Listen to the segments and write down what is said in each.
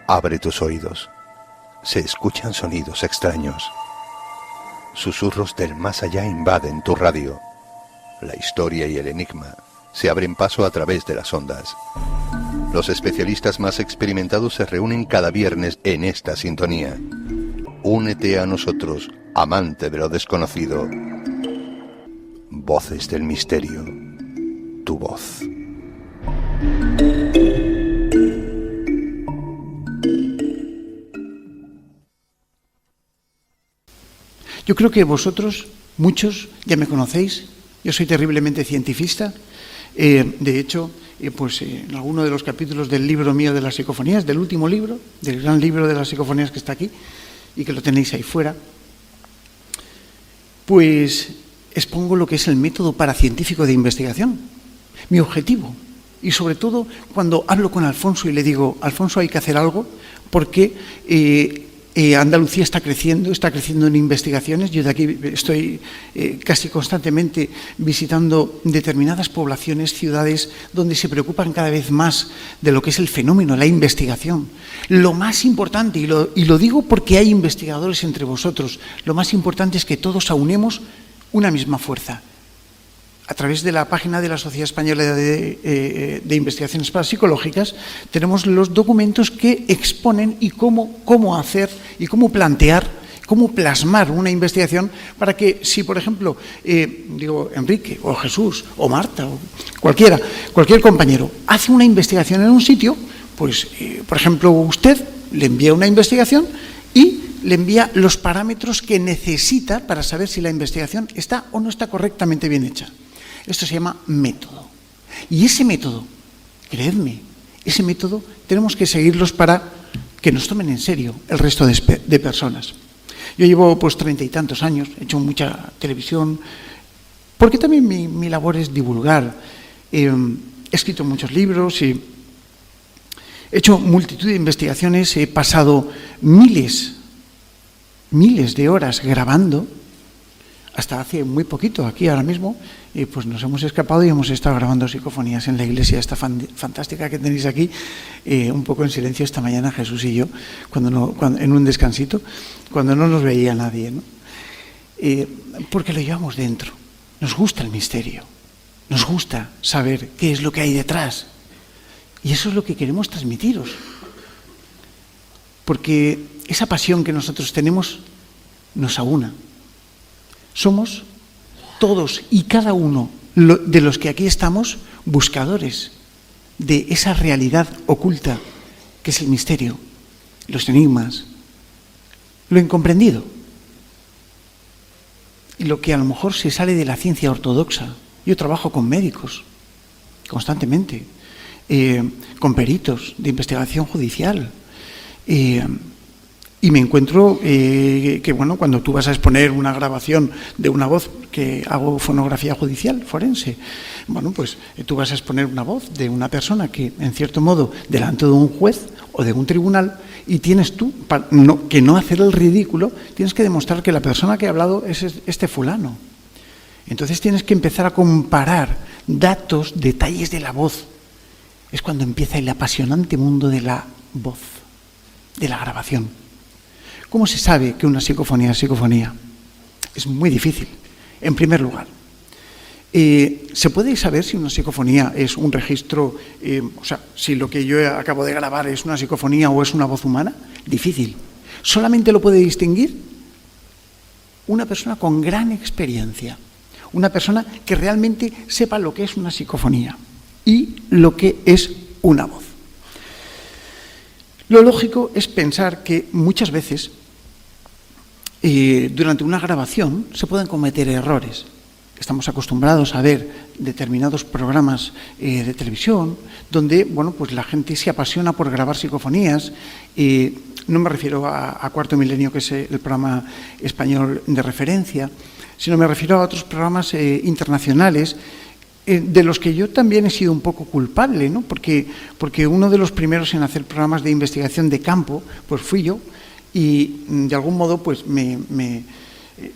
Abre tus oídos. Se escuchan sonidos extraños. Susurros del más allá invaden tu radio. La historia y el enigma se abren paso a través de las ondas. Los especialistas más experimentados se reúnen cada viernes en esta sintonía. Únete a nosotros, amante de lo desconocido. Voces del misterio. Tu voz. Yo creo que vosotros, muchos, ya me conocéis. Yo soy terriblemente cientifista. De hecho, en alguno de los capítulos del libro mío de las psicofonías, del último libro, del gran libro de las psicofonías que está aquí, y que lo tenéis ahí fuera, pues expongo lo que es el método paracientífico de investigación, mi objetivo. Y sobre todo cuando hablo con Alfonso y le digo, Alfonso, hay que hacer algo porque Andalucía está creciendo en investigaciones. Yo de aquí estoy casi constantemente visitando determinadas poblaciones, ciudades, donde se preocupan cada vez más de lo que es el fenómeno, la investigación. Lo más importante, y lo digo porque hay investigadores entre vosotros, lo más importante es que todos aunemos una misma fuerza. A través de la página de la Sociedad Española de Investigaciones Parapsicológicas tenemos los documentos que exponen y cómo hacer y cómo plantear, cómo plasmar una investigación para que si, por ejemplo, Enrique o Jesús o Marta o cualquier compañero hace una investigación en un sitio, pues, por ejemplo, usted le envía una investigación y le envía los parámetros que necesita para saber si la investigación está o no está correctamente bien hecha. Esto se llama método. Y ese método, creedme, ese método tenemos que seguirlos para que nos tomen en serio el resto de personas. Yo llevo 30 y tantos años, he hecho mucha televisión, porque también mi labor es divulgar. He escrito muchos libros, he hecho multitud de investigaciones, he pasado miles de horas grabando. Hasta hace muy poquito, aquí ahora mismo, pues nos hemos escapado y hemos estado grabando psicofonías en la iglesia esta fantástica que tenéis aquí, un poco en silencio esta mañana, Jesús y yo, en un descansito, cuando no nos veía nadie, ¿no? Porque lo llevamos dentro. Nos gusta el misterio, nos gusta saber qué es lo que hay detrás. Y eso es lo que queremos transmitiros. Porque esa pasión que nosotros tenemos nos aúna. Somos todos y cada uno de los que aquí estamos buscadores de esa realidad oculta que es el misterio, los enigmas, lo incomprendido y lo que a lo mejor se sale de la ciencia ortodoxa. Yo trabajo con médicos constantemente, con peritos de investigación judicial, y me encuentro que, bueno, cuando tú vas a exponer una grabación de una voz, que hago fonografía judicial, forense, bueno, pues tú vas a exponer una voz de una persona que, en cierto modo, delante de un juez o de un tribunal, y tienes tú que no hacer el ridículo, tienes que demostrar que la persona que ha hablado es este fulano. Entonces tienes que empezar a comparar datos, detalles de la voz. Es cuando empieza el apasionante mundo de la voz, de la grabación. ¿Cómo se sabe que una psicofonía es psicofonía? Es muy difícil. En primer lugar, ¿se puede saber si una psicofonía es un registro, si lo que yo acabo de grabar es una psicofonía o es una voz humana? Difícil. Solamente lo puede distinguir una persona con gran experiencia, una persona que realmente sepa lo que es una psicofonía y lo que es una voz. Lo lógico es pensar que muchas veces durante una grabación se pueden cometer errores. Estamos acostumbrados a ver determinados programas de televisión donde, bueno, pues la gente se apasiona por grabar psicofonías. No me refiero a Cuarto Milenio, que es el programa español de referencia, sino me refiero a otros programas internacionales de los que yo también he sido un poco culpable, ¿no? Porque uno de los primeros en hacer programas de investigación de campo, pues fui yo, y de algún modo pues me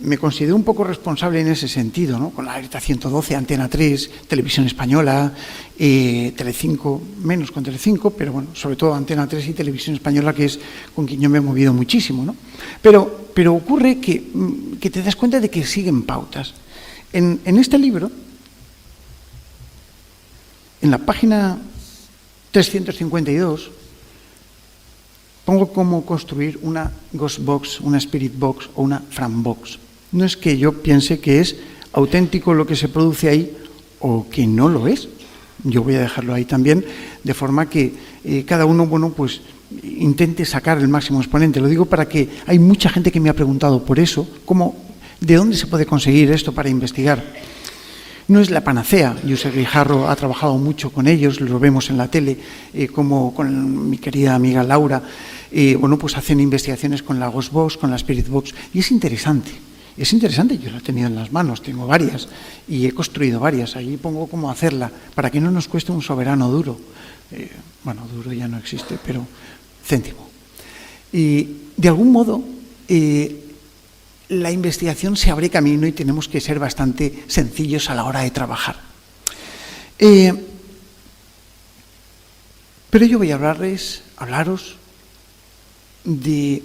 me considero un poco responsable en ese sentido, ¿no? Con la Alerta 112, Antena 3, Televisión Española, Telecinco, menos con Telecinco, pero bueno, sobre todo Antena 3 y Televisión Española, que es con quien yo me he movido muchísimo, ¿no? Pero ocurre que te das cuenta de que siguen pautas. En este libro, en la página 352, pongo cómo construir una Ghost Box, una Spirit Box o una Fran Box. No es que yo piense que es auténtico lo que se produce ahí o que no lo es. Yo voy a dejarlo ahí también, de forma que cada uno, bueno, pues intente sacar el máximo exponente. Lo digo para que hay mucha gente que me ha preguntado por eso, ¿de dónde se puede conseguir esto para investigar? No es la panacea. Josep Grijarro ha trabajado mucho con ellos, lo vemos en la tele, como con mi querida amiga Laura, bueno, pues hacen investigaciones con la Ghost Box, con la Spirit Box, y es interesante, yo la he tenido en las manos, tengo varias, y he construido varias, ahí pongo cómo hacerla, para que no nos cueste un soberano duro, bueno, duro ya no existe, pero céntimo. Y de algún modo, la investigación se abre camino y tenemos que ser bastante sencillos a la hora de trabajar. Pero yo voy a hablaros de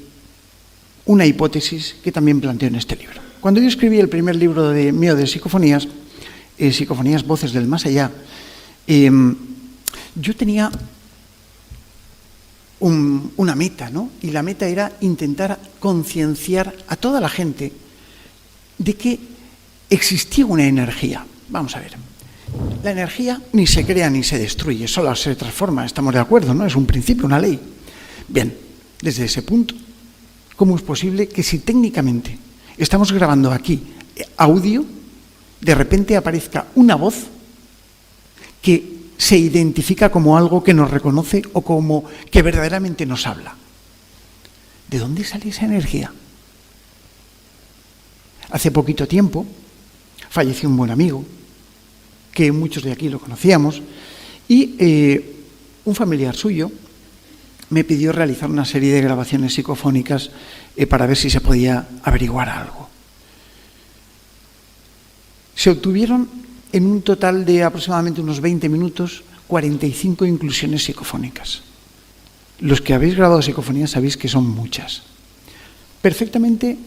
una hipótesis que también planteo en este libro. Cuando yo escribí el primer libro mío de psicofonías, Psicofonías, Voces del Más Allá, yo tenía una meta, ¿no? Y la meta era intentar concienciar a toda la gente de que existía una energía. Vamos a ver, la energía ni se crea ni se destruye, solo se transforma, estamos de acuerdo, ¿no? Es un principio, una ley. Bien, desde ese punto, ¿cómo es posible que si técnicamente estamos grabando aquí audio, de repente aparezca una voz que se identifica como algo que nos reconoce o como que verdaderamente nos habla? ¿De dónde sale esa energía? Hace poquito tiempo falleció un buen amigo, que muchos de aquí lo conocíamos, y un familiar suyo me pidió realizar una serie de grabaciones psicofónicas para ver si se podía averiguar algo. Se obtuvieron en un total de aproximadamente unos 20 minutos, 45 inclusiones psicofónicas. Los que habéis grabado psicofonías sabéis que son muchas. Perfectamente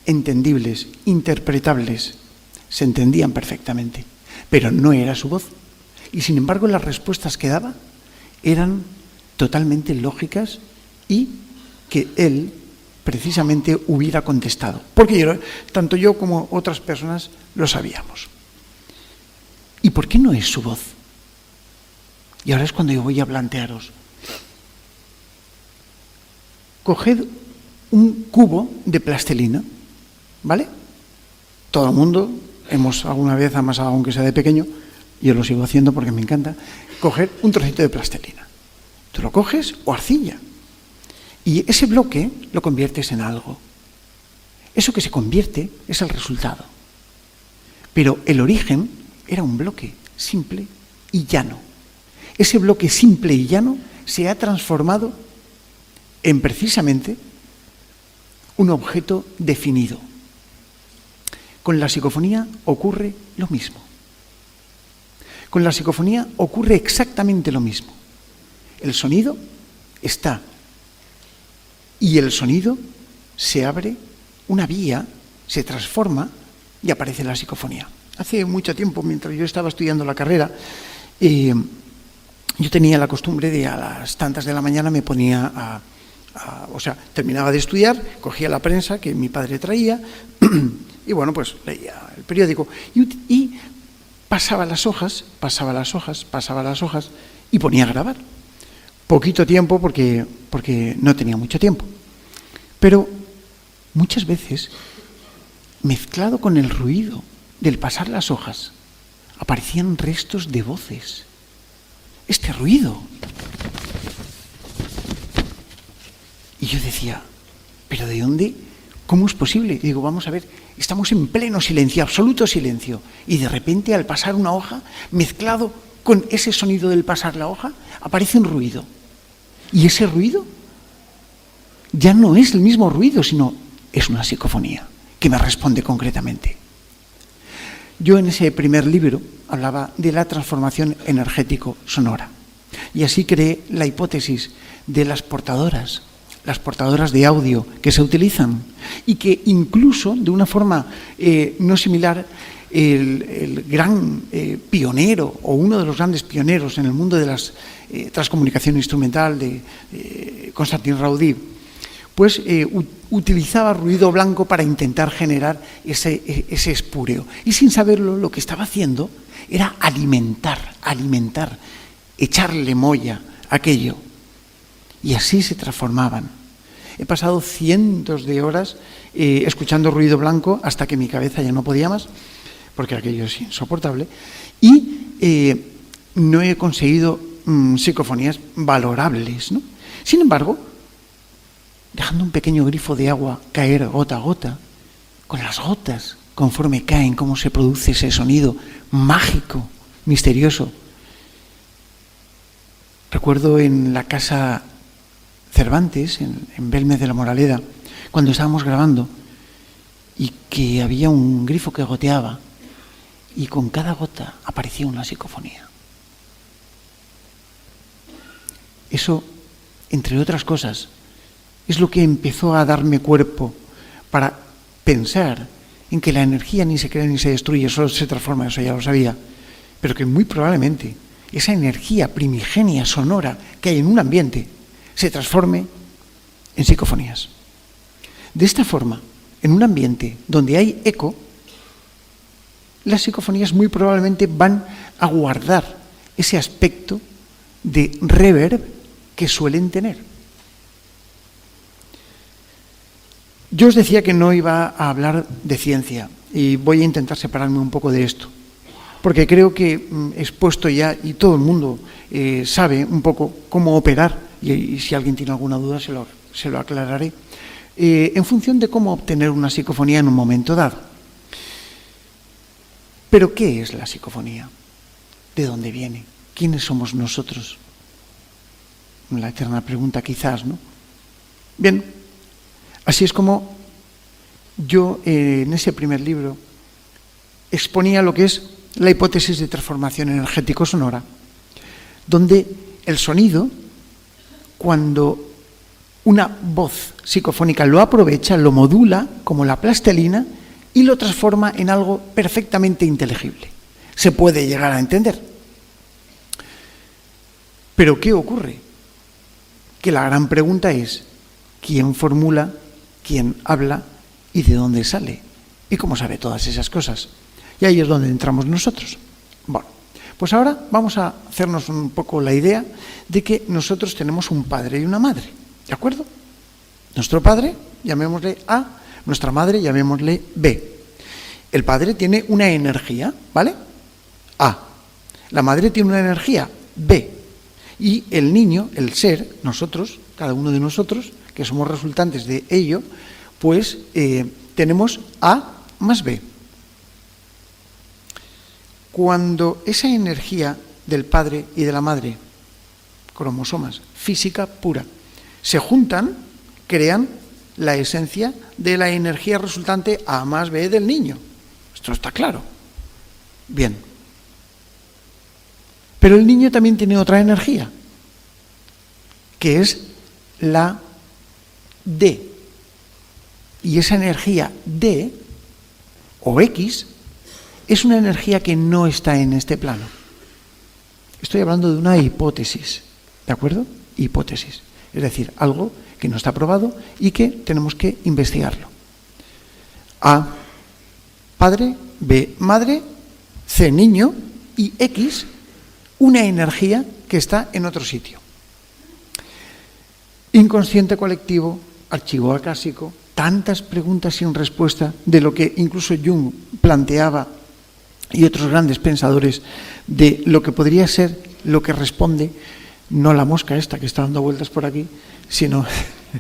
entendibles, interpretables, se entendían perfectamente, pero no era su voz. Y sin embargo las respuestas que daba eran totalmente lógicas y que él precisamente hubiera contestado. Porque tanto yo como otras personas lo sabíamos. ¿Y por qué no es su voz? Y ahora es cuando yo voy a plantearos. Coged un cubo de plastilina, ¿vale? Todo el mundo hemos alguna vez amasado, aunque sea de pequeño, yo lo sigo haciendo porque me encanta, coger un trocito de plastilina. Tú lo coges o arcilla. Y ese bloque lo conviertes en algo. Eso que se convierte es el resultado. Pero el origen era un bloque simple y llano. Ese bloque simple y llano se ha transformado en precisamente un objeto definido. Con la psicofonía ocurre lo mismo. Con la psicofonía ocurre exactamente lo mismo. El sonido está y el sonido se abre una vía, se transforma y aparece la psicofonía. Hace mucho tiempo, mientras yo estaba estudiando la carrera, yo tenía la costumbre de a las tantas de la mañana me ponía terminaba de estudiar, cogía la prensa que mi padre traía y bueno, pues leía el periódico y pasaba las hojas y ponía a grabar. Poquito tiempo porque no tenía mucho tiempo. Pero muchas veces, mezclado con el ruido del pasar las hojas, aparecían restos de voces. Este ruido. Y yo decía, ¿pero de dónde? ¿Cómo es posible? Y digo, vamos a ver, estamos en pleno silencio, absoluto silencio. Y de repente, al pasar una hoja, mezclado con ese sonido del pasar la hoja, aparece un ruido. Y ese ruido ya no es el mismo ruido, sino es una psicofonía. que me responde concretamente. Yo en ese primer libro hablaba de la transformación energético-sonora y así creé la hipótesis de las portadoras de audio que se utilizan y que incluso de una forma no similar el gran pionero o uno de los grandes pioneros en el mundo de la transcomunicación instrumental de Konstantin Raudiv, pues utilizaba ruido blanco para intentar generar ese espúreo. Y sin saberlo, lo que estaba haciendo era alimentar, echarle molla a aquello. Y así se transformaban. He pasado cientos de horas escuchando ruido blanco hasta que mi cabeza ya no podía más, porque aquello es insoportable, y no he conseguido psicofonías valorables, ¿no? Sin embargo, dejando un pequeño grifo de agua caer gota a gota, con las gotas, conforme caen, cómo se produce ese sonido mágico, misterioso. Recuerdo en la casa Cervantes, en Belmez de la Moraleda, cuando estábamos grabando, y que había un grifo que goteaba, y con cada gota aparecía una psicofonía. Eso, entre otras cosas, es lo que empezó a darme cuerpo para pensar en que la energía ni se crea ni se destruye, solo se transforma, eso ya lo sabía, pero que muy probablemente esa energía primigenia sonora que hay en un ambiente se transforme en psicofonías. De esta forma, en un ambiente donde hay eco, las psicofonías muy probablemente van a guardar ese aspecto de reverb que suelen tener. Yo os decía que no iba a hablar de ciencia y voy a intentar separarme un poco de esto, porque creo que he expuesto ya y todo el mundo sabe un poco cómo operar y si alguien tiene alguna duda se lo aclararé, en función de cómo obtener una psicofonía en un momento dado. Pero ¿qué es la psicofonía? ¿De dónde viene? ¿Quiénes somos nosotros? La eterna pregunta quizás, ¿no? Bien, así es como yo en ese primer libro exponía lo que es la hipótesis de transformación energético-sonora, donde el sonido, cuando una voz psicofónica lo aprovecha, lo modula como la plastilina y lo transforma en algo perfectamente inteligible. Se puede llegar a entender. Pero ¿qué ocurre? Que la gran pregunta es, ¿quién formula, quién habla y de dónde sale? ¿Y cómo sabe todas esas cosas? Y ahí es donde entramos nosotros. Bueno, pues ahora vamos a hacernos un poco la idea de que nosotros tenemos un padre y una madre, ¿de acuerdo? Nuestro padre, llamémosle A, nuestra madre, llamémosle B. El padre tiene una energía, ¿vale? A. La madre tiene una energía, B. Y el niño, el ser, nosotros, cada uno de nosotros, que somos resultantes de ello, pues tenemos A más B. Cuando esa energía del padre y de la madre, cromosomas, física pura, se juntan, crean la esencia de la energía resultante A más B del niño. Esto está claro. Bien. Pero el niño también tiene otra energía, que es la D. Y esa energía D, o X, es una energía que no está en este plano. Estoy hablando de una hipótesis, ¿de acuerdo? Hipótesis. Es decir, algo que no está probado y que tenemos que investigarlo. A, padre, B, madre, C, niño, y X, una energía que está en otro sitio. Inconsciente colectivo, archivo acásico, tantas preguntas sin respuesta de lo que incluso Jung planteaba y otros grandes pensadores de lo que podría ser lo que responde, no la mosca esta que está dando vueltas por aquí, sino,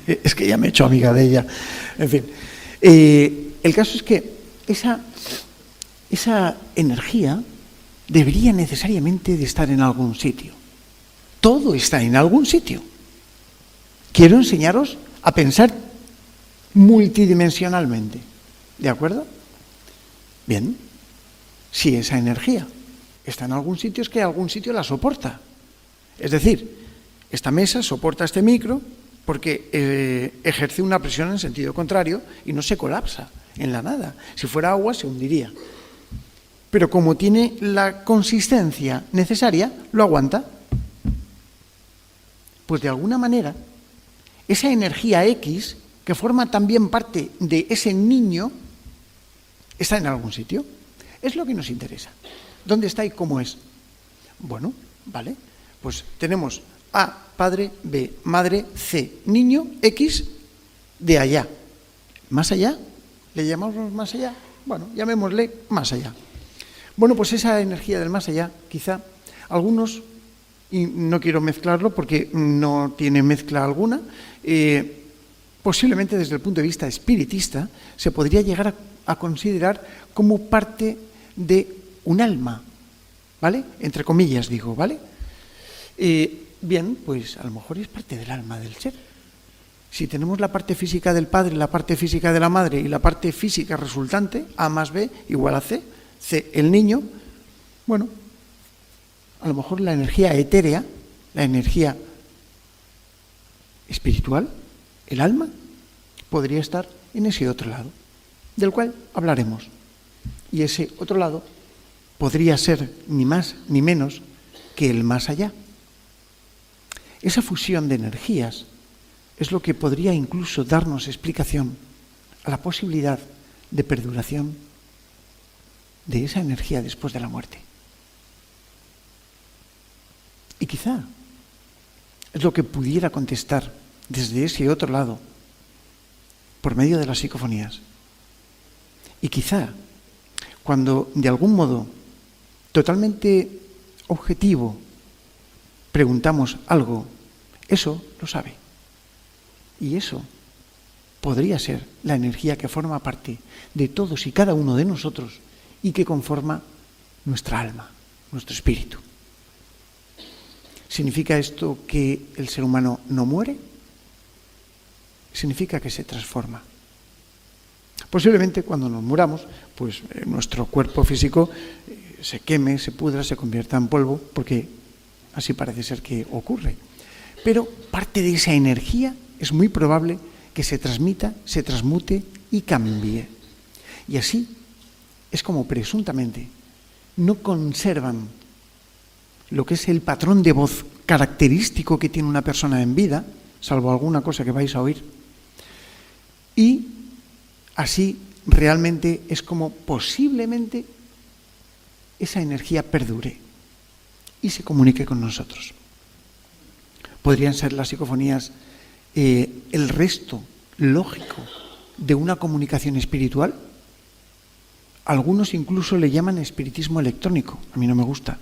es que ya me he hecho amiga de ella, en fin. El caso es que esa energía debería necesariamente de estar en algún sitio. Todo está en algún sitio. Quiero enseñaros a pensar multidimensionalmente. ¿De acuerdo? Bien. Si esa energía está en algún sitio, es que algún sitio la soporta. Es decir, esta mesa soporta este micro porque ejerce una presión en sentido contrario y no se colapsa en la nada. Si fuera agua, se hundiría. Pero como tiene la consistencia necesaria, lo aguanta. Pues de alguna manera, esa energía X, que forma también parte de ese niño, está en algún sitio. Es lo que nos interesa. ¿Dónde está y cómo es? Bueno, vale. Pues tenemos A, padre, B, madre, C, niño, X, de allá. ¿Más allá? ¿Le llamamos más allá? Bueno, llamémosle más allá. Bueno, pues esa energía del más allá, quizá algunos, y no quiero mezclarlo porque no tiene mezcla alguna, posiblemente desde el punto de vista espiritista se podría llegar a considerar como parte de un alma, ¿vale? Entre comillas digo, ¿vale? Bien, pues a lo mejor es parte del alma del ser. Si tenemos la parte física del padre, la parte física de la madre y la parte física resultante, A más B igual a C, C el niño, bueno, a lo mejor la energía etérea, la energía espiritual, el alma, podría estar en ese otro lado, del cual hablaremos. Y ese otro lado podría ser ni más ni menos que el más allá. Esa fusión de energías es lo que podría incluso darnos explicación a la posibilidad de perduración de esa energía después de la muerte. Y quizá es lo que pudiera contestar desde ese otro lado por medio de las psicofonías. Y quizá cuando de algún modo totalmente objetivo preguntamos algo, eso lo sabe. Y eso podría ser la energía que forma parte de todos y cada uno de nosotros y que conforma nuestra alma, nuestro espíritu. ¿Significa esto que el ser humano no muere? Significa que se transforma. Posiblemente cuando nos muramos, pues nuestro cuerpo físico se queme, se pudra, se convierta en polvo, porque así parece ser que ocurre. Pero parte de esa energía es muy probable que se transmita, se transmute y cambie. Y así es como presuntamente no conservan lo que es el patrón de voz característico que tiene una persona en vida, salvo alguna cosa que vais a oír. Y así realmente es como posiblemente esa energía perdure y se comunique con nosotros. Podrían ser las psicofonías el resto lógico de una comunicación espiritual. Algunos incluso le llaman espiritismo electrónico. A mí no me gusta.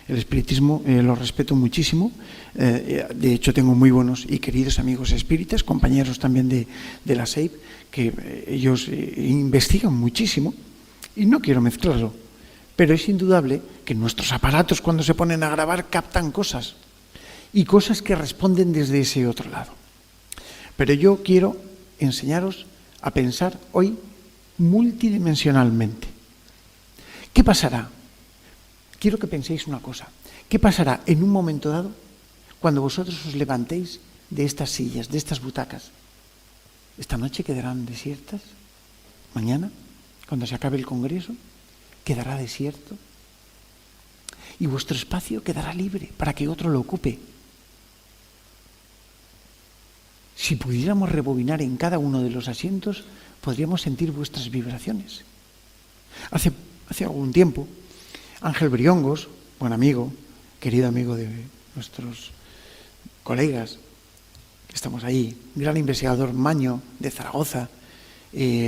El espiritismo lo respeto muchísimo. De hecho, tengo muy buenos y queridos amigos espíritas, compañeros también de la SEIP, que ellos investigan muchísimo y no quiero mezclarlo. Pero es indudable que nuestros aparatos, cuando se ponen a grabar, captan cosas y cosas que responden desde ese otro lado. Pero yo quiero enseñaros a pensar hoy multidimensionalmente. ¿Qué pasará? Quiero que penséis una cosa. ¿Qué pasará en un momento dado cuando vosotros os levantéis de estas sillas, de estas butacas? ¿Esta noche quedarán desiertas? ¿Mañana, cuando se acabe el congreso, quedará desierto? Y vuestro espacio quedará libre para que otro lo ocupe. Si pudiéramos rebobinar en cada uno de los asientos, podríamos sentir vuestras vibraciones. Hace algún tiempo, Ángel Briongos, buen amigo, querido amigo de nuestros colegas, que estamos ahí, gran investigador maño de Zaragoza,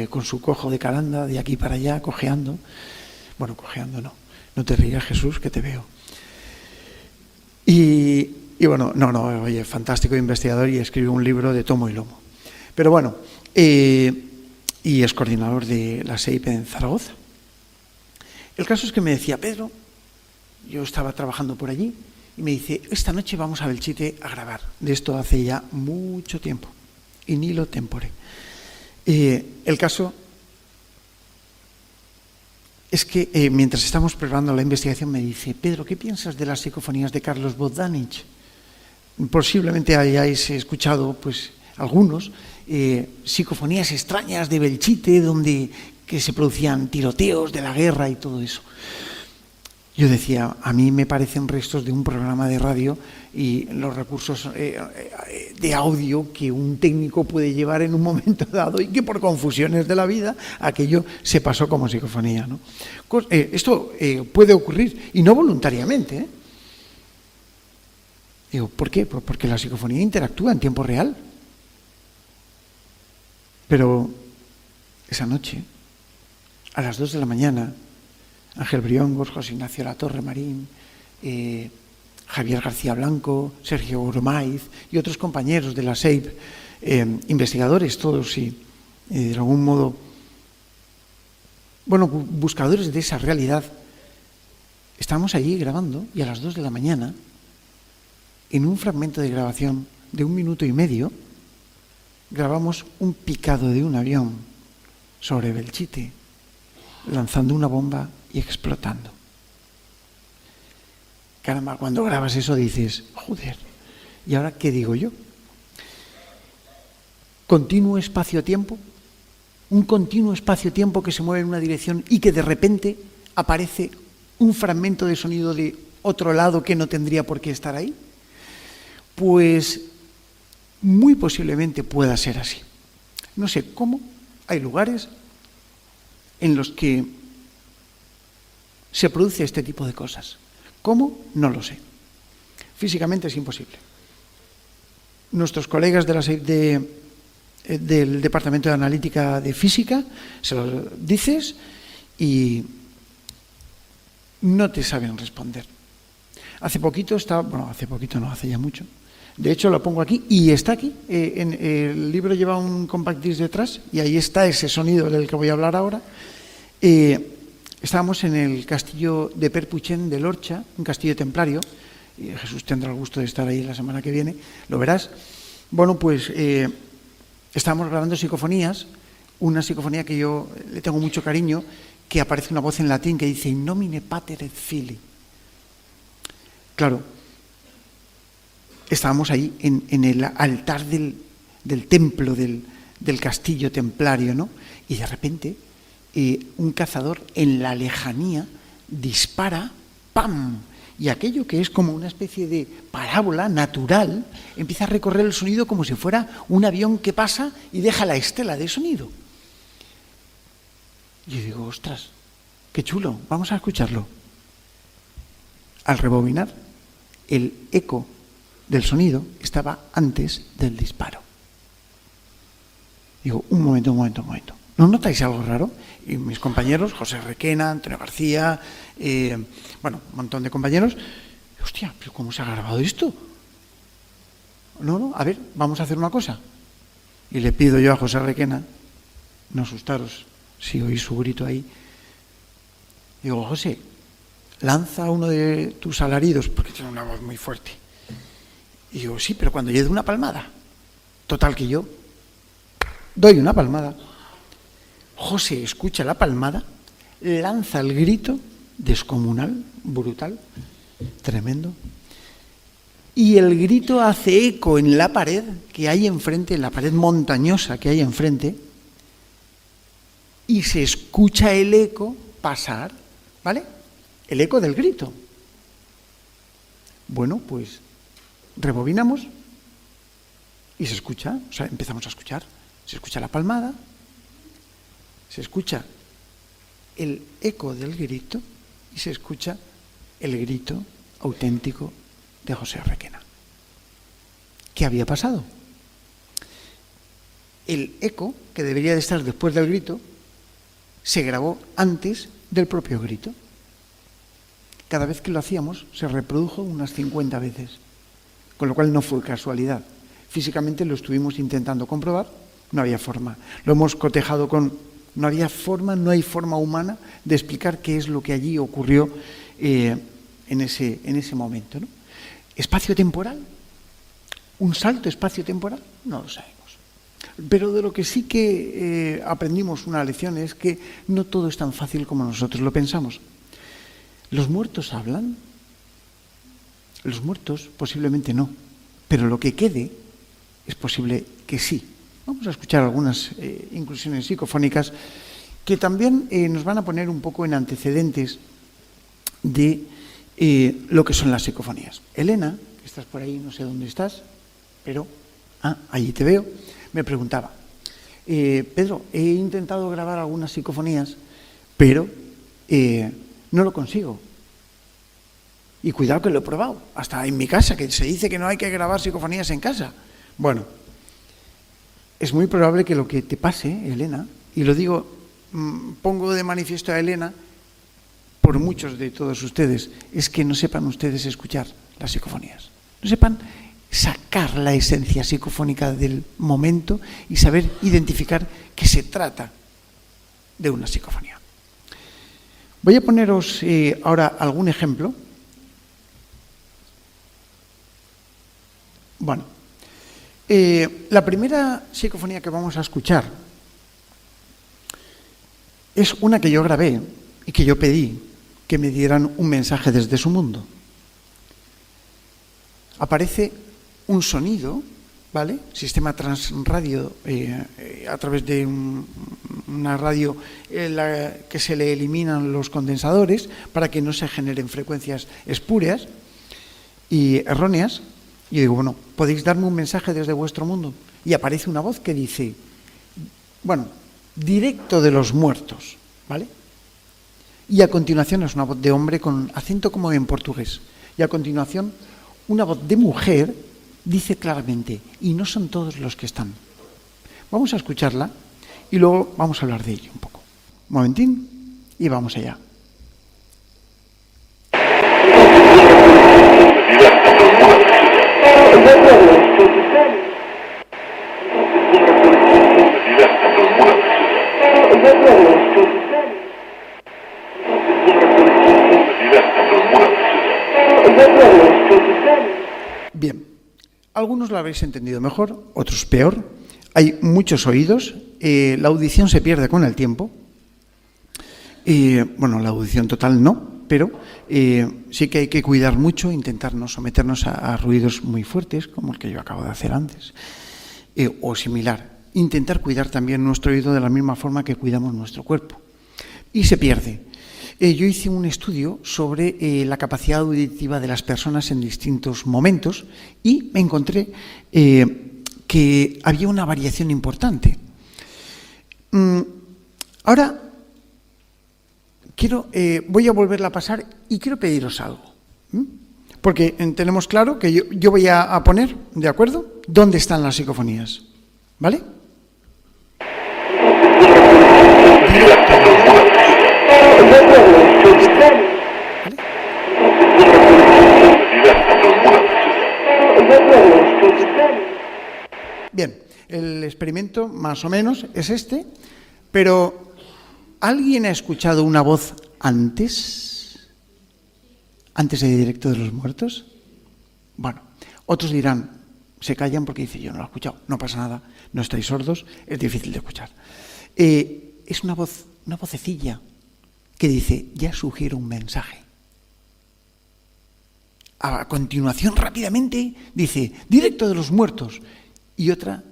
con su cojo de caranda de aquí para allá, cojeando. Bueno, cojeando no te rías, Jesús, que te veo. Y bueno, oye, fantástico investigador y escribe un libro de tomo y lomo. Pero bueno, y es coordinador de la SEIP en Zaragoza. El caso es que me decía, Pedro, yo estaba trabajando por allí, y me dice, esta noche vamos a Belchite a grabar. De esto hace ya mucho tiempo, y ni lo tempore. El caso es que mientras estamos preparando la investigación me dice: Pedro, ¿qué piensas de las psicofonías de Carlos Bogdanich? Posiblemente hayáis escuchado, pues, algunos, psicofonías extrañas de Belchite, que se producían tiroteos de la guerra y todo eso. Yo decía, a mí me parecen restos de un programa de radio y los recursos de audio que un técnico puede llevar en un momento dado, y que por confusiones de la vida aquello se pasó como psicofonía, ¿no? Esto puede ocurrir, y no voluntariamente, ¿eh? Digo, ¿por qué? Pues porque la psicofonía interactúa en tiempo real. Pero esa noche, a las 2 de la mañana, Ángel Briongos, José Ignacio Latorre Marín, Javier García Blanco, Sergio Gormaiz y otros compañeros de la SEIP, investigadores todos y de algún modo, bueno, buscadores de esa realidad, estábamos allí grabando, y a las 2 de la mañana, en un fragmento de grabación de 1 minuto y medio, grabamos un picado de un avión sobre Belchite, lanzando una bomba y explotando. Caramba, cuando grabas eso dices, joder, ¿y ahora qué digo yo? Continuo espacio-tiempo, un continuo espacio-tiempo que se mueve en una dirección y que de repente aparece un fragmento de sonido de otro lado que no tendría por qué estar ahí. Pues muy posiblemente pueda ser así. No sé cómo, hay lugares en los que se produce este tipo de cosas. ¿Cómo? No lo sé. Físicamente es imposible. Nuestros colegas del Departamento de Analítica de Física, se lo dices y no te saben responder. Hace ya mucho. De hecho, lo pongo aquí y está aquí. El libro lleva un compact disc detrás y ahí está ese sonido del que voy a hablar ahora. Estábamos en el castillo de Perpuchen de Lorcha, un castillo templario. Y Jesús tendrá el gusto de estar ahí la semana que viene, lo verás. Bueno, pues estábamos grabando psicofonías, una psicofonía que yo le tengo mucho cariño, que aparece una voz en latín que dice In nomine pater et filii. Claro, estábamos ahí en el altar del templo del castillo templario, ¿no? Y de repente un cazador en la lejanía dispara, ¡pam! Y aquello que es como una especie de parábola natural empieza a recorrer el sonido como si fuera un avión que pasa y deja la estela de sonido. Y yo digo, ostras, qué chulo, vamos a escucharlo. Al rebobinar, el eco del sonido estaba antes del disparo. Digo, un momento. ¿No notáis algo raro? Y mis compañeros, José Requena, Antonio García, un montón de compañeros, hostia, ¿pero cómo se ha grabado esto? No, a ver, vamos a hacer una cosa. Y le pido yo a José Requena, no asustaros si oís su grito ahí. Digo, José, lanza uno de tus alaridos, porque tiene una voz muy fuerte. Y digo, sí, pero cuando llegue una palmada. Total que yo doy una palmada. José escucha la palmada, lanza el grito descomunal, brutal, tremendo. Y el grito hace eco en la pared que hay enfrente, en la pared montañosa que hay enfrente, y se escucha el eco pasar, ¿vale? El eco del grito. Bueno, pues rebobinamos y se escucha, o sea, empezamos a escuchar. Se escucha la palmada, se escucha el eco del grito y se escucha el grito auténtico de José Requena. ¿Qué había pasado? El eco, que debería de estar después del grito, se grabó antes del propio grito. Cada vez que lo hacíamos se reprodujo unas 50 veces, con lo cual no fue casualidad. Físicamente lo estuvimos intentando comprobar, no había forma. Lo hemos cotejado no hay forma humana de explicar qué es lo que allí ocurrió en ese momento, ¿no? ¿Espacio-temporal? ¿Un salto espacio-temporal? No lo sabemos. Pero de lo que sí que aprendimos una lección es que no todo es tan fácil como nosotros lo pensamos. ¿Los muertos hablan? Los muertos posiblemente no, pero lo que quede es posible que sí. Vamos a escuchar algunas inclusiones psicofónicas que también nos van a poner un poco en antecedentes de lo que son las psicofonías. Elena, que estás por ahí, no sé dónde estás, pero allí te veo, me preguntaba, Pedro, he intentado grabar algunas psicofonías, pero no lo consigo. Y cuidado que lo he probado, hasta en mi casa, que se dice que no hay que grabar psicofonías en casa. Bueno, es muy probable que lo que te pase, Elena, y lo digo, pongo de manifiesto a Elena, por muchos de todos ustedes, es que no sepan ustedes escuchar las psicofonías. No sepan sacar la esencia psicofónica del momento y saber identificar que se trata de una psicofonía. Voy a poneros ahora algún ejemplo. Bueno, la primera psicofonía que vamos a escuchar es una que yo grabé y que yo pedí que me dieran un mensaje desde su mundo. Aparece un sonido, ¿vale? Sistema transradio a través de una radio que se le eliminan los condensadores para que no se generen frecuencias espurias y erróneas. Y digo, bueno, ¿podéis darme un mensaje desde vuestro mundo? Y aparece una voz que dice, bueno, directo de los muertos, ¿vale? Y a continuación es una voz de hombre con acento como en portugués. Y a continuación una voz de mujer dice claramente, y no son todos los que están. Vamos a escucharla y luego vamos a hablar de ello un poco. Un momentín y vamos allá. Bien, algunos lo habréis entendido mejor, otros peor. Hay muchos oídos, la audición se pierde con el tiempo. Bueno, la audición total no, pero sí que hay que cuidar mucho, intentar no someternos a ruidos muy fuertes, como el que yo acabo de hacer antes, o similar. Intentar cuidar también nuestro oído de la misma forma que cuidamos nuestro cuerpo. Y se pierde. Yo hice un estudio sobre la capacidad auditiva de las personas en distintos momentos y me encontré que había una variación importante. Ahora voy a volverla a pasar y quiero pediros algo. Porque tenemos claro que yo voy a poner, ¿de acuerdo?, dónde están las psicofonías. ¿Vale? Bien, el experimento más o menos es este, pero ¿alguien ha escuchado una voz antes de Directo de los Muertos? Bueno, otros dirán, se callan porque dicen, yo no lo he escuchado, no pasa nada, no estáis sordos, es difícil de escuchar. Es una vocecilla que dice, ya sugiero un mensaje. A continuación, rápidamente, dice, Directo de los Muertos. Y otra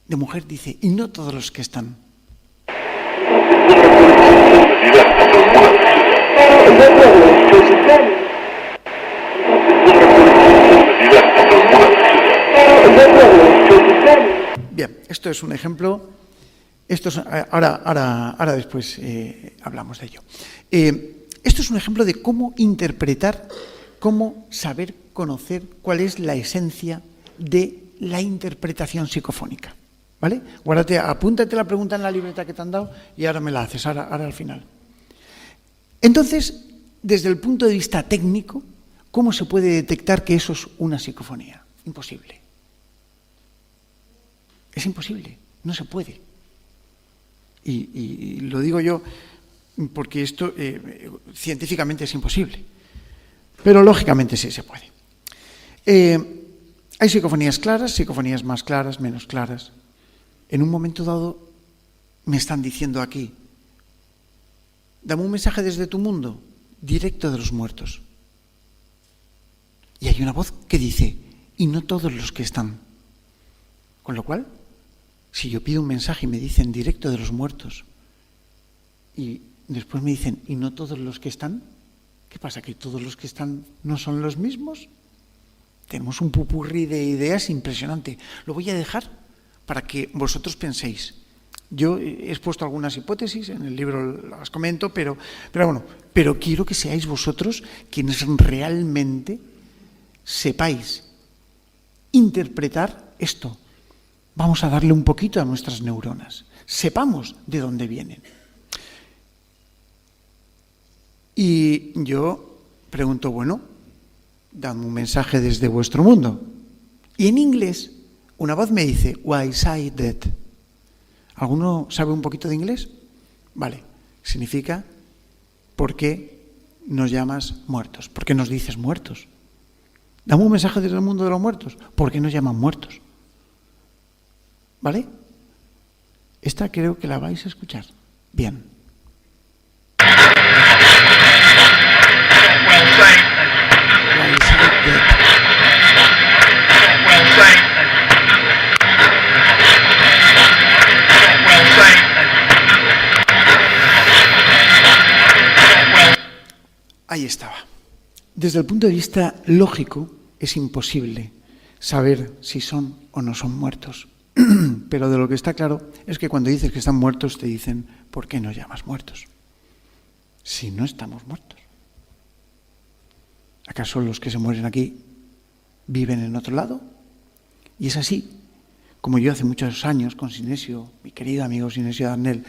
de mujer dice, y no todos los que están. Bien, esto es un ejemplo. Ahora después hablamos de ello. Esto es un ejemplo de cómo interpretar, cómo saber conocer cuál es la esencia de la interpretación psicofónica. ¿Vale? Guárdate, apúntate la pregunta en la libreta que te han dado y ahora me la haces, ahora al final. Entonces, desde el punto de vista técnico, ¿cómo se puede detectar que eso es una psicofonía? Imposible. Es imposible, no se puede. Y lo digo yo porque esto científicamente es imposible, pero lógicamente sí se puede. Hay psicofonías claras, psicofonías más claras, menos claras. En un momento dado me están diciendo aquí, dame un mensaje desde tu mundo, directo de los muertos. Y hay una voz que dice, y no todos los que están. Con lo cual, si yo pido un mensaje y me dicen directo de los muertos, y después me dicen, y no todos los que están, ¿qué pasa? ¿Que todos los que están no son los mismos? Tenemos un popurrí de ideas impresionante. Lo voy a dejar para que vosotros penséis. Yo he expuesto algunas hipótesis, en el libro las comento, pero quiero que seáis vosotros quienes realmente sepáis interpretar esto. Vamos a darle un poquito a nuestras neuronas. Sepamos de dónde vienen. Y yo pregunto, bueno, dadme un mensaje desde vuestro mundo. Y en inglés, una voz me dice, why say that? ¿Alguno sabe un poquito de inglés? Vale, significa, ¿por qué nos llamas muertos? ¿Por qué nos dices muertos? Dame un mensaje desde el mundo de los muertos. ¿Por qué nos llaman muertos? ¿Vale? Esta creo que la vais a escuchar. Bien. Ahí estaba. Desde el punto de vista lógico, es imposible saber si son o no son muertos. Pero de lo que está claro es que cuando dices que están muertos, te dicen, ¿por qué nos llamas muertos? Si no estamos muertos. ¿Acaso los que se mueren aquí viven en otro lado? Y es así, como yo hace muchos años con Sinesio, mi querido amigo Sinesio Darnell,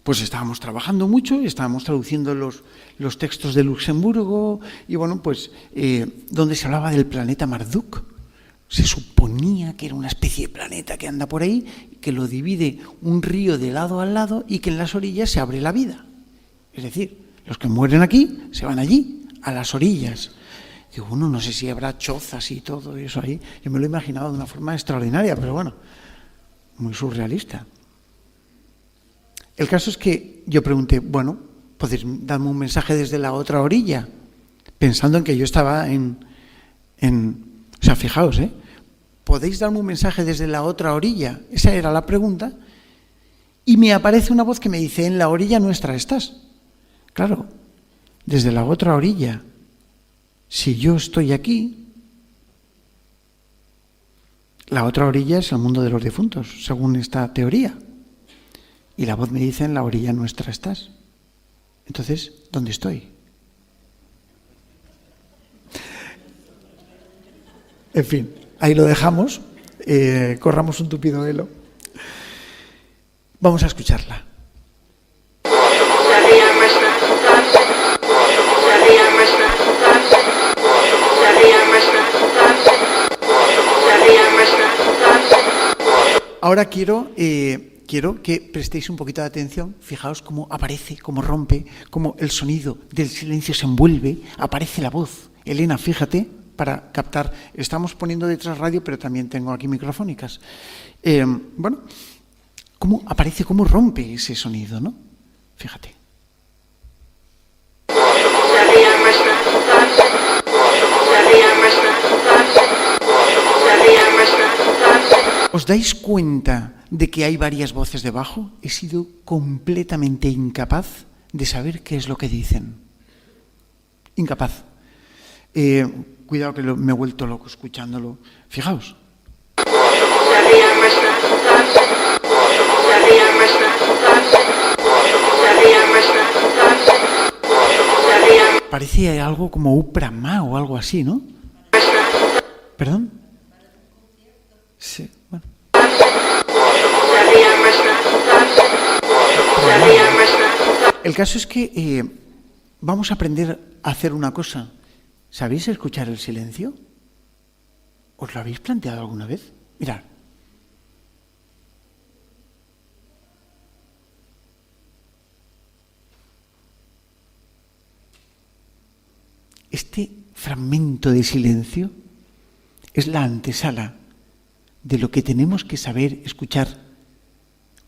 pues estábamos trabajando mucho y estábamos traduciendo los textos de Luxemburgo y bueno, pues donde se hablaba del planeta Marduk. Se suponía que era una especie de planeta que anda por ahí, que lo divide un río de lado a lado y que en las orillas se abre la vida. Es decir, los que mueren aquí se van allí, a las orillas. Digo, bueno, no sé si habrá chozas y todo eso ahí. Yo me lo he imaginado de una forma extraordinaria, pero bueno, muy surrealista. El caso es que yo pregunté, bueno, ¿podéis darme un mensaje desde la otra orilla? Pensando en que yo estaba o sea, fijaos, ¿podéis darme un mensaje desde la otra orilla? Esa era la pregunta. Y me aparece una voz que me dice, en la orilla nuestra estás. Claro, desde la otra orilla, si yo estoy aquí, la otra orilla es el mundo de los difuntos, según esta teoría. Y la voz me dice, en la orilla nuestra estás. Entonces, ¿dónde estoy? En fin, ahí lo dejamos, corramos un tupido velo. Vamos a escucharla. Ahora quiero que prestéis un poquito de atención. Fijaos cómo aparece, cómo rompe, cómo el sonido del silencio se envuelve, aparece la voz. Elena, fíjate, para captar. Estamos poniendo detrás radio, pero también tengo aquí microfónicas. Bueno, cómo aparece, cómo rompe ese sonido, ¿no? Fíjate. ¿Os dais cuenta de que hay varias voces debajo? He sido completamente incapaz de saber qué es lo que dicen. Incapaz. Cuidado que me he vuelto loco escuchándolo. Fijaos. Parece algo como Uprama o algo así, ¿no? ¿Perdón? Sí, bueno. El caso es que vamos a aprender a hacer una cosa. ¿Sabéis escuchar el silencio? ¿Os lo habéis planteado alguna vez? Mirad. Este fragmento de silencio es la antesala de lo que tenemos que saber escuchar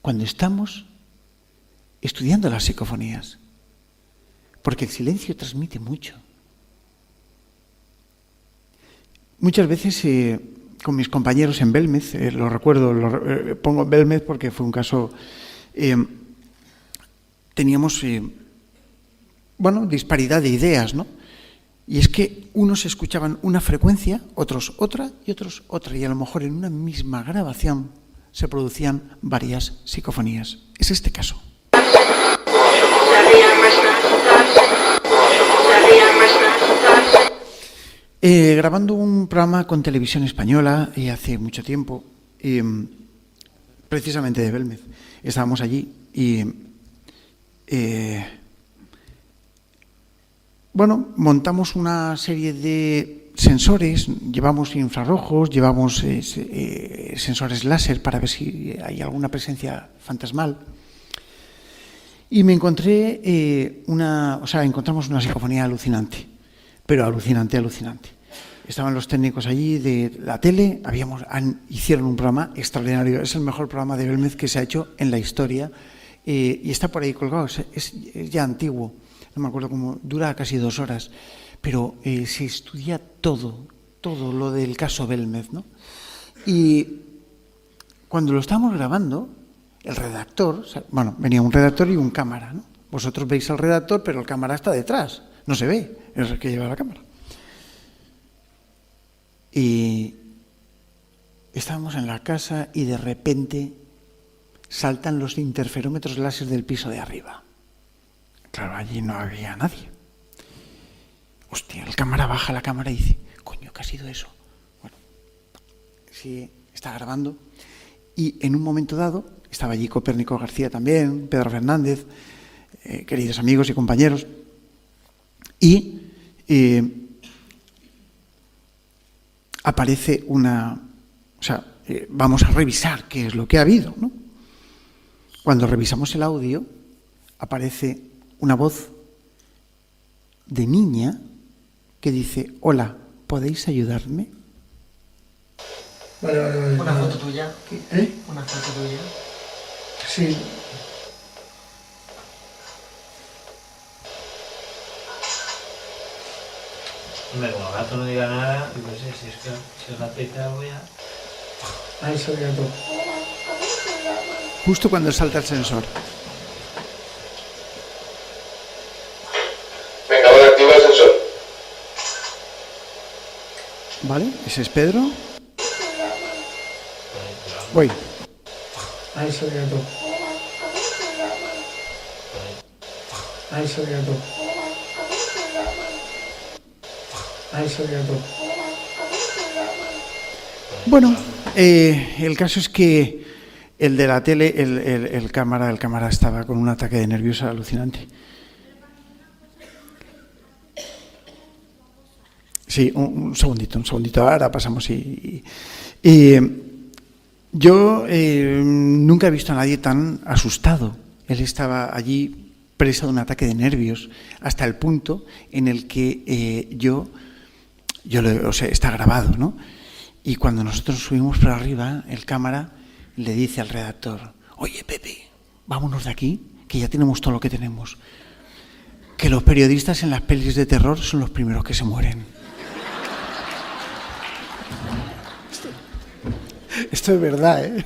cuando estamos estudiando las psicofonías. Porque el silencio transmite mucho. Muchas veces con mis compañeros en Belmez, lo recuerdo, pongo Belmez porque fue un caso, teníamos, disparidad de ideas, ¿no? Y es que unos escuchaban una frecuencia, otros otra y otros otra, y a lo mejor en una misma grabación se producían varias psicofonías. Es este caso. Grabando un programa con Televisión Española hace mucho tiempo, precisamente de Belmez, estábamos allí y montamos una serie de sensores, llevamos infrarrojos, llevamos sensores láser para ver si hay alguna presencia fantasmal. Y me encontramos una psicofonía alucinante, pero alucinante. Estaban los técnicos allí de la tele, hicieron un programa extraordinario, es el mejor programa de Belmez que se ha hecho en la historia, y está por ahí colgado, es ya antiguo, no me acuerdo cómo, dura casi 2 horas, pero se estudia todo lo del caso Belmez, ¿no? Y cuando lo estábamos grabando, el redactor, venía un redactor y un cámara, ¿no? Vosotros veis al redactor, pero el cámara está detrás, no se ve, es el que lleva la cámara. Y estábamos en la casa y de repente saltan los interferómetros láser del piso de arriba. Claro, allí no había nadie. Hostia, el cámara baja la cámara y dice, coño, ¿qué ha sido eso? Bueno, sí, está grabando. Y en un momento dado, estaba allí Copérnico García también, Pedro Fernández, queridos amigos y compañeros, y aparece vamos a revisar qué es lo que ha habido, ¿no? Cuando revisamos el audio, aparece una voz de niña que dice, hola, ¿podéis ayudarme? Vale. ¿Una foto tuya? ¿Eh? ¿Una foto tuya? Sí. Hombre, como gato no diga nada, no sé, si es gatita voy a... Ahí sale el gato. Justo cuando salta el sensor. Venga, voy a activar el sensor. ¿Vale? Ese es Pedro. Voy. Ahí sale el gato. Ahí sale el gato. Ahí sale el gato. Bueno, el caso es que el de la tele, el cámara estaba con un ataque de nervios alucinante. Sí, un segundito, ahora pasamos y yo nunca he visto a nadie tan asustado. Él estaba allí presa de un ataque de nervios hasta el punto en el que está grabado, ¿no? Y cuando nosotros subimos para arriba, el cámara le dice al redactor, oye, Pepe, vámonos de aquí, que ya tenemos todo lo que tenemos. Que los periodistas en las pelis de terror son los primeros que se mueren. Esto es verdad, ¿eh?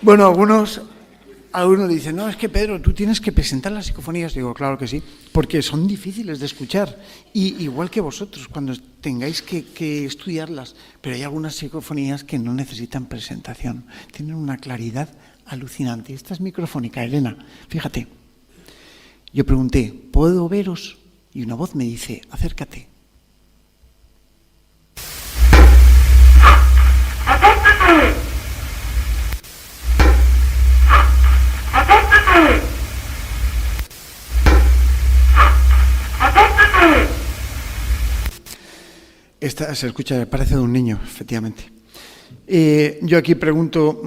Bueno, algunos dicen, no, es que Pedro, tú tienes que presentar las psicofonías. Digo, claro que sí, porque son difíciles de escuchar. Y igual que vosotros, cuando tengáis que estudiarlas, pero hay algunas psicofonías que no necesitan presentación. Tienen una claridad alucinante. Esta es microfónica, Elena. Fíjate. Yo pregunté, ¿puedo veros? Y una voz me dice, acércate. Esta se escucha, parece de un niño, efectivamente. Yo aquí pregunto,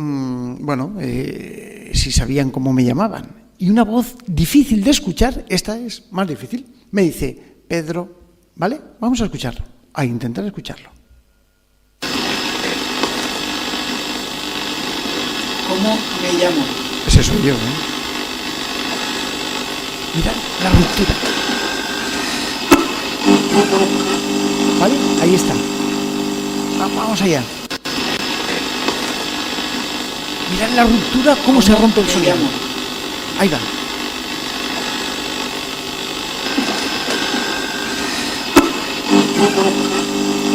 si sabían cómo me llamaban. Y una voz difícil de escuchar, esta es más difícil, me dice, Pedro, ¿vale? Vamos a escucharlo, a intentar escucharlo. ¿Cómo me llamo? Ese soy yo, ¿eh? Mirad la ruptura. ¿Vale? Ahí está. Vamos allá. Mirad la ruptura, cómo se rompe el sonido. Ahí va.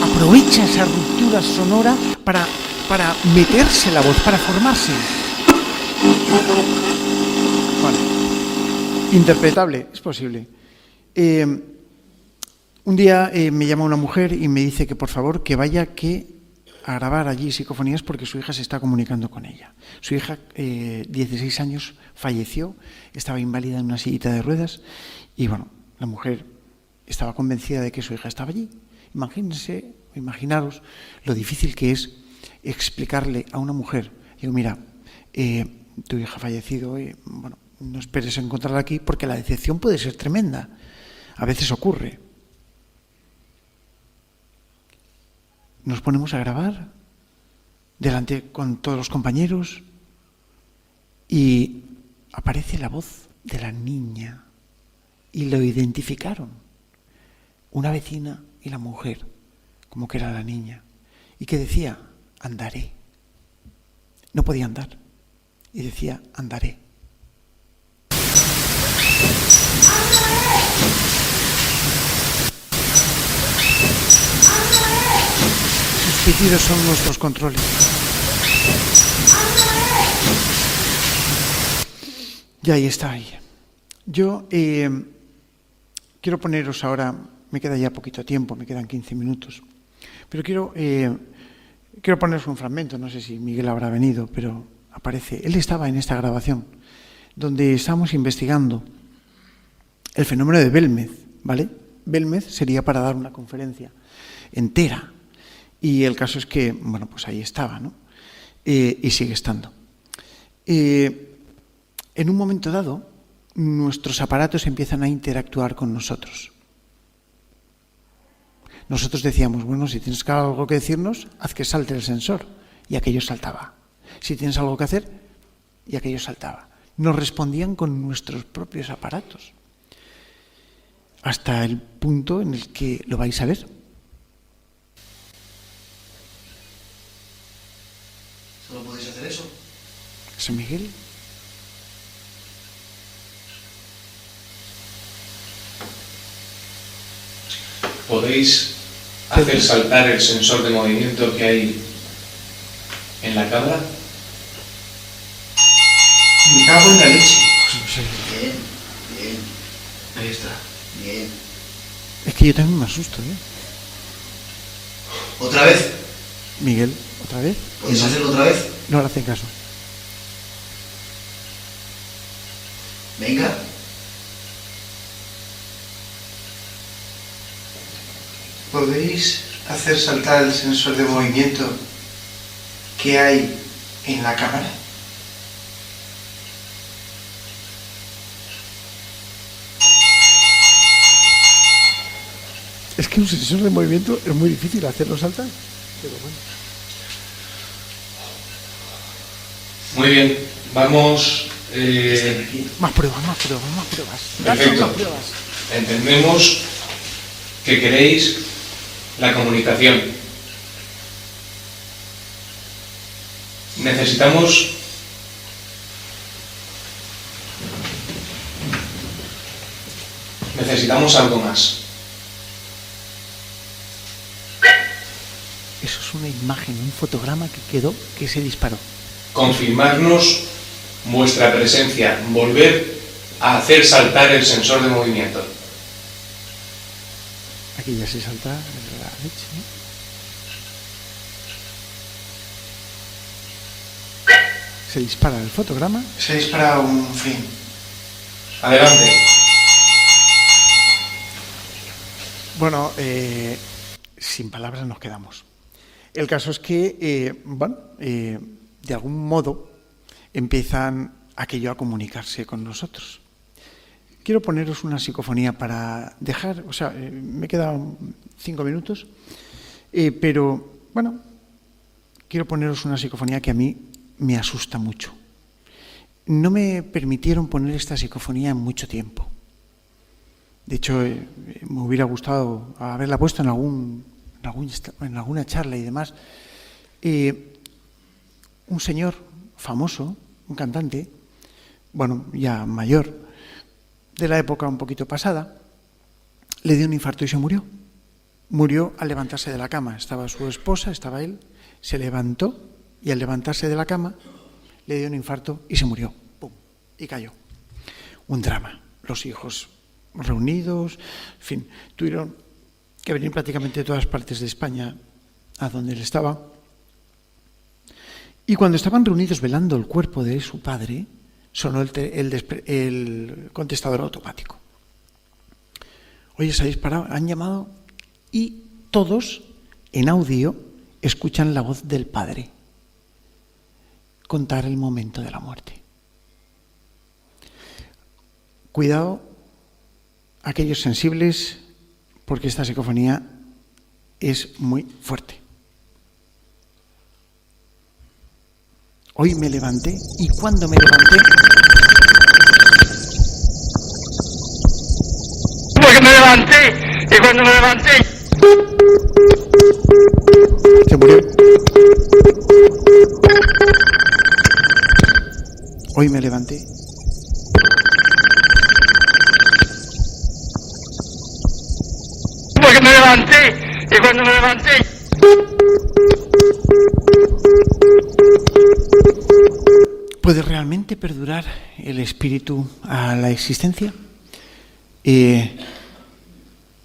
Aprovecha esa ruptura sonora para meterse la voz, para formarse. Vale. Interpretable, es posible. Un día me llama una mujer y me dice que por favor que vaya a grabar allí psicofonías porque su hija se está comunicando con ella. Su hija, 16 años, falleció, estaba inválida en una sillita de ruedas y bueno, la mujer estaba convencida de que su hija estaba allí. Imaginaros lo difícil que es explicarle a una mujer, digo, mira, tu hija ha fallecido, bueno, no esperes encontrarla aquí porque la decepción puede ser tremenda. A veces ocurre. Nos ponemos a grabar delante con todos los compañeros y aparece la voz de la niña y lo identificaron. Una vecina y la mujer, como que era la niña, y que decía, andaré. No podía andar, y decía, andaré. Sus pitidos son nuestros controles. Y ahí está ahí. Yo quiero poneros ahora, me queda ya poquito tiempo, me quedan 15 minutos, pero quiero poneros un fragmento, no sé si Miguel habrá venido, pero aparece, él estaba en esta grabación, donde estamos investigando el fenómeno de Belmez, ¿vale? Belmez sería para dar una conferencia entera, y el caso es que, bueno, pues ahí estaba, ¿no? Y sigue estando. En un momento dado, nuestros aparatos empiezan a interactuar con nosotros. Nosotros decíamos, bueno, si tienes algo que decirnos, haz que salte el sensor. Y aquello saltaba. Si tienes algo que hacer, y aquello saltaba. Nos respondían con nuestros propios aparatos. Hasta el punto en el que lo vais a ver. ¿Solo podéis hacer eso? ¿Eso, Miguel? ¿Podéis hacer saltar el sensor de movimiento que hay en la cámara? Me cago en la leche. Bien, bien, Ahí está. bien. Es que yo también me asusto, ¿eh? ¿Otra vez? Miguel, ¿otra vez? ¿Podéis hacerlo otra vez? No le hacen caso. Venga. ¿Podéis hacer saltar el sensor de movimiento que hay en la cámara? Es que un sensor de movimiento es muy difícil hacerlo saltar, pero bueno. Muy bien, vamos... Más pruebas, más pruebas, más pruebas. Perfecto. Más pruebas. Entendemos que queréis la comunicación. Necesitamos algo más. Eso es una imagen, un fotograma que quedó, que se disparó. Confirmarnos vuestra presencia, volver a hacer saltar el sensor de movimiento. Aquí ya se salta la leche, ¿no? Se dispara el fotograma. Se dispara un frame. Adelante. Bueno, sin palabras nos quedamos. El caso es que, de algún modo empiezan aquello a comunicarse con nosotros. Quiero poneros una psicofonía para dejar, me quedan 5 minutos, pero bueno, quiero poneros una psicofonía que a mí me asusta mucho. No me permitieron poner esta psicofonía en mucho tiempo. De hecho, me hubiera gustado haberla puesto en alguna charla y demás. Un señor famoso, un cantante, bueno, ya mayor, de la época un poquito pasada, le dio un infarto y se murió. Murió al levantarse de la cama. Estaba su esposa, estaba él, se levantó y al levantarse de la cama le dio un infarto y se murió. ¡Pum! Y cayó. Un drama. Los hijos reunidos, en fin, tuvieron que venir prácticamente de todas partes de España a donde él estaba. Y cuando estaban reunidos velando el cuerpo de su padre, sonó el contestador automático. Oye, ¿se habéis parado? Han llamado y todos en audio escuchan la voz del padre contar el momento de la muerte. Cuidado, aquellos sensibles, porque esta psicofonía es muy fuerte. Hoy me levanté y cuando me levanté... Porque me levanté y cuando me levanté... Se murió. Hoy me levanté. Porque me levanté y cuando me levanté... ¿Puede realmente perdurar el espíritu a la existencia? ¿Y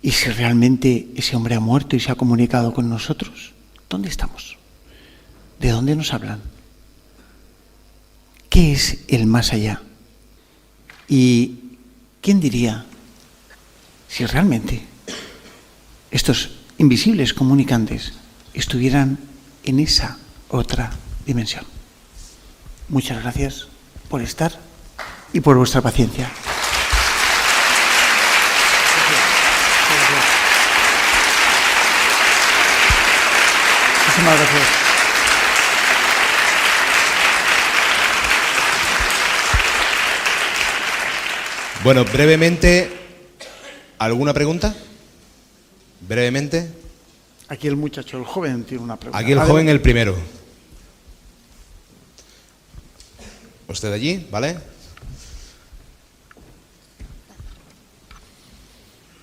si realmente ese hombre ha muerto y se ha comunicado con nosotros? ¿Dónde estamos? ¿De dónde nos hablan? ¿Qué es el más allá? ¿Y quién diría si realmente estos invisibles comunicantes estuvieran en esa otra dimensión? Muchas gracias por estar y por vuestra paciencia. Muchísimas gracias. Bueno, brevemente, ¿alguna pregunta? Brevemente. Aquí el muchacho, el joven, tiene una pregunta. Aquí el joven, el primero. Usted allí, ¿vale?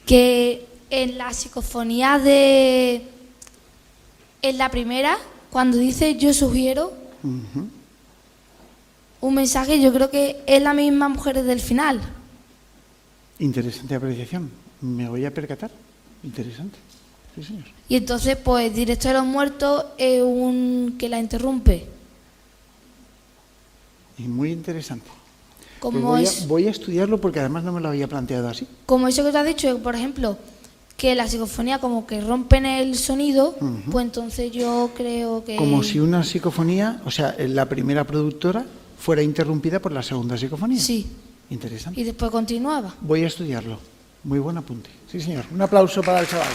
Que en la psicofonía en la primera, cuando dice yo sugiero, un mensaje, yo creo que es la misma mujer del final. Interesante apreciación. Me voy a percatar. Interesante. Sí, señor. Y entonces, pues, Directo de los Muertos es un que la interrumpe. Y muy interesante. Como Pues voy a estudiarlo porque además no me lo había planteado así. como eso que te has dicho, por ejemplo, que la psicofonía como que rompen el sonido, pues entonces yo creo que... Como si una psicofonía, o sea, la primera productora fuera interrumpida por la segunda psicofonía. Sí. Interesante. Y después continuaba. Voy a estudiarlo. Muy buen apunte. Sí, señor. Un aplauso para el chaval.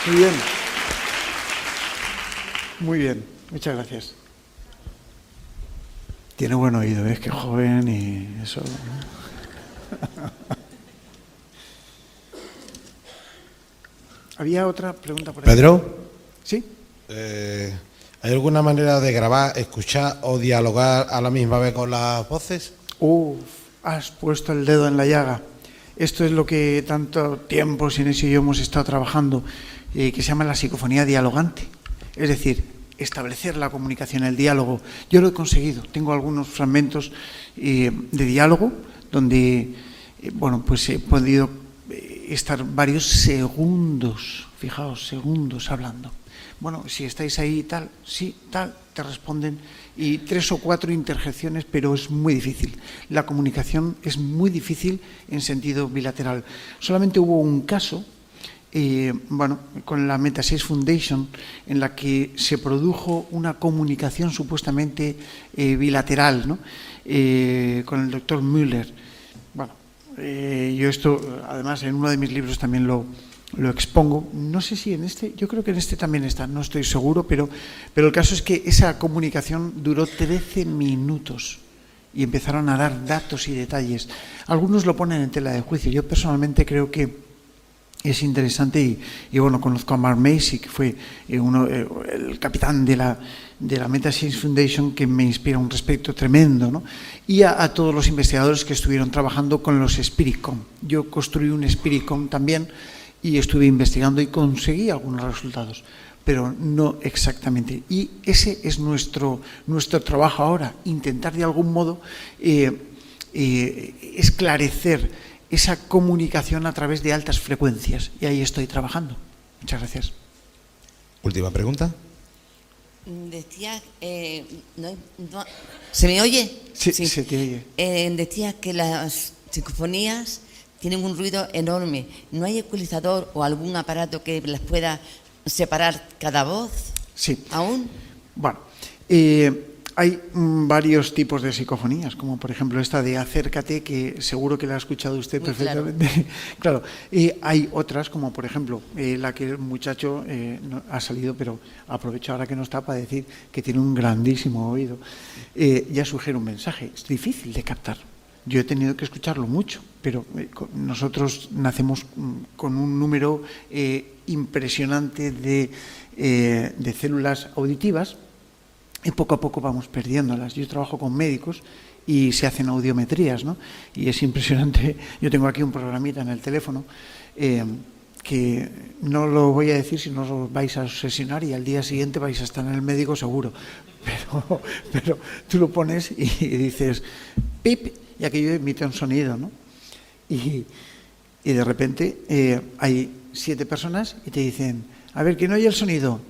Muy bien. Muy bien. Muchas gracias. Tiene buen oído, es que joven y eso. ¿Había otra pregunta por ahí? Pedro, ¿Sí? ¿hay alguna manera de grabar, escuchar o dialogar a la misma vez con las voces? Has puesto el dedo en la llaga. Esto es lo que tanto tiempo Sinesio y yo hemos estado trabajando, que se llama la psicofonía dialogante. Es decir, establecer la comunicación, el diálogo. Yo lo he conseguido. Tengo algunos fragmentos de diálogo donde, pues he podido estar varios segundos, fijaos, segundos hablando. Bueno, si estáis ahí tal, sí, tal, te responden, y 3 o 4 interjecciones, pero es muy difícil. La comunicación es muy difícil en sentido bilateral. Solamente hubo un caso, con la Meta6 Foundation, en la que se produjo una comunicación supuestamente bilateral, ¿no? Con el doctor Müller. Yo esto, además, en uno de mis libros también lo lo expongo. No sé si en este, yo creo que en este también está, no estoy seguro, pero el caso es que esa comunicación duró 13 minutos y empezaron a dar datos y detalles. Algunos lo ponen en tela de juicio. Yo personalmente creo que es interesante y bueno, conozco a Mark Macy, que fue el capitán de la Meta-Science Foundation, que me inspira un respeto tremendo, ¿no? Y a todos los investigadores que estuvieron trabajando con los SpiritCom. Yo construí un SpiritCom también y estuve investigando y conseguí algunos resultados, pero no exactamente. Y ese es nuestro trabajo ahora, intentar de algún modo esclarecer esa comunicación a través de altas frecuencias, y ahí estoy trabajando. Muchas gracias. Última pregunta. Decía, ¿se me oye? Sí, se te oye. Decía que las psicofonías tienen un ruido enorme. ¿No hay ecualizador o algún aparato que las pueda separar cada voz? Sí. ¿Aún? Bueno, hay varios tipos de psicofonías, como por ejemplo esta de Acércate, que seguro que la ha escuchado usted muy perfectamente. Claro. Hay otras, como por ejemplo la que el muchacho no, ha salido, pero aprovecho ahora que no está para decir que tiene un grandísimo oído. Ya sugiere un mensaje, es difícil de captar. Yo he tenido que escucharlo mucho, pero nosotros nacemos con un número impresionante de células auditivas, y poco a poco vamos perdiéndolas. Yo trabajo con médicos y se hacen audiometrías, ¿no? Y es impresionante. Yo tengo aquí un programita en el teléfono que no lo voy a decir si no os vais a obsesionar y al día siguiente vais a estar en el médico seguro. Pero tú lo pones y dices pip y aquello emite un sonido, ¿no? Y de repente hay 7 personas y te dicen, a ver, ¿quién oye el sonido?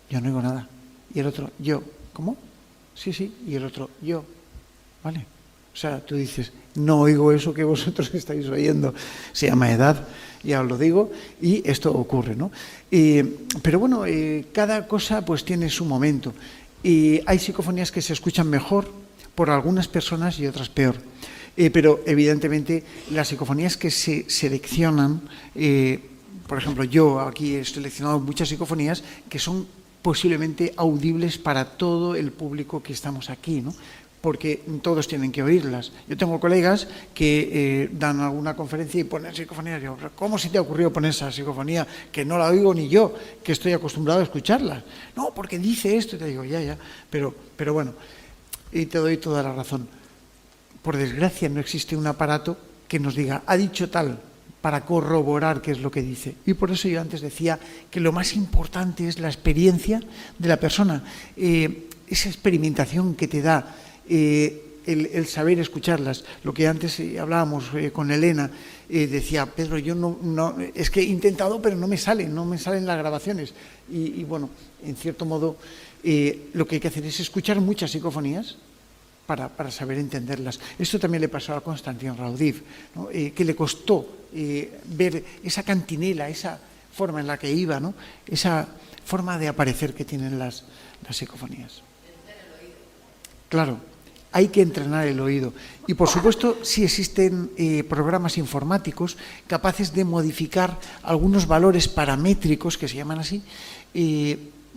Yo no oigo nada. Y el otro, yo. ¿Cómo? Sí. Y el otro, yo. ¿Vale? O sea, tú dices, no oigo eso que vosotros estáis oyendo. Se llama edad, ya os lo digo, y esto ocurre, ¿no? Pero bueno, cada cosa pues tiene su momento. Y hay psicofonías que se escuchan mejor por algunas personas y otras peor. Pero evidentemente las psicofonías que se seleccionan, por ejemplo, yo aquí he seleccionado muchas psicofonías que son posiblemente audibles para todo el público que estamos aquí, ¿no? Porque todos tienen que oírlas. Yo tengo colegas que dan alguna conferencia y ponen psicofonías. Digo, ¿cómo se te ha ocurrido poner esa psicofonía que no la oigo ni yo, que estoy acostumbrado a escucharla? No, porque dice esto. Y te digo, ya, pero bueno, y te doy toda la razón. Por desgracia no existe un aparato que nos diga, ha dicho tal, para corroborar qué es lo que dice. Y por eso yo antes decía que lo más importante es la experiencia de la persona, esa experimentación que te da el saber escucharlas. Lo que antes hablábamos con Elena, decía, Pedro, yo no, es que he intentado, pero no me salen las grabaciones. Y bueno, en cierto modo, lo que hay que hacer es escuchar muchas psicofonías, para saber entenderlas. Esto también le pasó a Konstantin Raudiv, ¿no? Que le costó ver esa cantinela, esa forma en la que iba, ¿no? Esa forma de aparecer que tienen las psicofonías. Claro, hay que entrenar el oído. Y por supuesto, sí existen programas informáticos capaces de modificar algunos valores paramétricos, que se llaman así,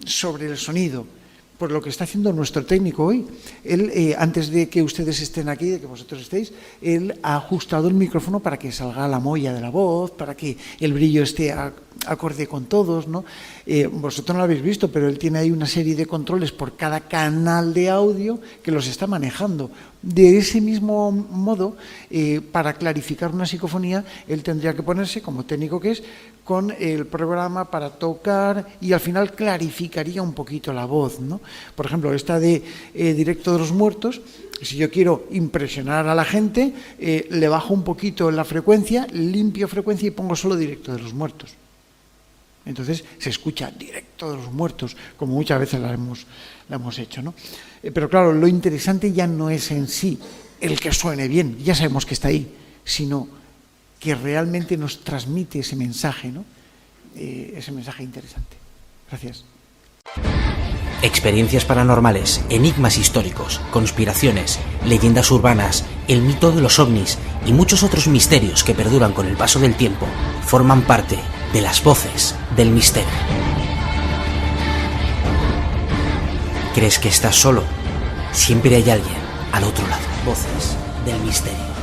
sobre el sonido. Por lo que está haciendo nuestro técnico hoy. Él, antes de que ustedes estén aquí, de que vosotros estéis, él ha ajustado el micrófono para que salga la molla de la voz, para que el brillo esté acorde con todos, ¿no? Vosotros no lo habéis visto, pero él tiene ahí una serie de controles por cada canal de audio que los está manejando. De ese mismo modo, para clarificar una psicofonía, él tendría que ponerse, como técnico que es, con el programa para tocar y al final clarificaría un poquito la voz, ¿no? Por ejemplo, esta de Directo de los Muertos, si yo quiero impresionar a la gente, le bajo un poquito la frecuencia, limpio frecuencia y pongo solo Directo de los Muertos. Entonces se escucha Directo de los Muertos, como muchas veces la hemos hecho, ¿no? Pero claro, lo interesante ya no es en sí el que suene bien, ya sabemos que está ahí, sino que realmente nos transmite ese mensaje, ¿no? Ese mensaje interesante. Gracias. Experiencias paranormales, enigmas históricos, conspiraciones, leyendas urbanas, el mito de los ovnis y muchos otros misterios que perduran con el paso del tiempo forman parte de las voces del misterio. ¿Crees que estás solo? Siempre hay alguien al otro lado. Voces del misterio.